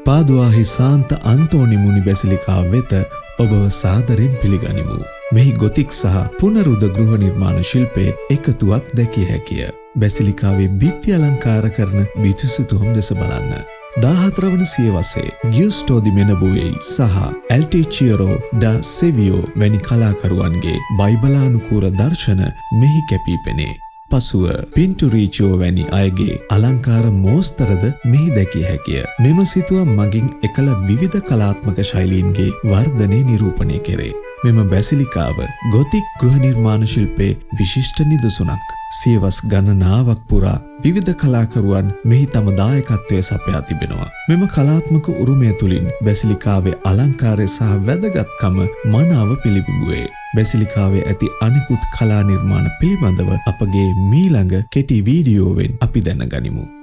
පාදුවාහි සාන්ත අන්තෝනි මුනි බැසිලිකාව වෙත ඔබව සාදරයෙන් පිළිගනිමු. මෙහි ගොතික් සහ පුනරුද ගෘහ නිර්මාණ ශිල්පයේ එකතුවක් දැකිය හැකිය. බැසිලිකාවේ බිත්ති අලංකාර කරන බිතුසිතුම් දෙස බලන්න. 14 වන සියවසේ ගියුස්ටෝ දි මෙනබුවෙයි සහ ඇල්ටිචියරෝ ඩා සෙවියෝ වැනි කලාකරුවන්ගේ බයිබලානුකූල දර්ශන මෙහි කැපී පෙනේ. පසුව පින්ටුරීචෝ වැනි අයගේ අලංකාර මෝස්තරද මෙහි දැකිය හැකිය. මෙම සිතුවම් මගින් එකල විවිධ කලාත්මක ශෛලීන්ගේ වර්ධනය නිරූපණය කෙරේ. මෙම බැසිලිකාව ගොතික් ගෘහ නිර්මාණ ශිල්පයේ විශිෂ්ට නිදසුනක්. සියවස් ගණනාවක් පුරා විවිධ කලාකරුවන් මෙහි තම දායකත්වය සපයා තිබෙනවා. මෙම කලාත්මක උරුමය තුළින් බැසිලිකාවේ අලංකාරය සහ වැදගත්කම මනාව පිළිබිඹුවේ. බැසිලිකාවේ ඇති අනිකුත් කලා නිර්මාණ පිළිබඳව අපගේ මීළඟ කෙටි වීඩියෝවෙන් අපි දැනගනිමු.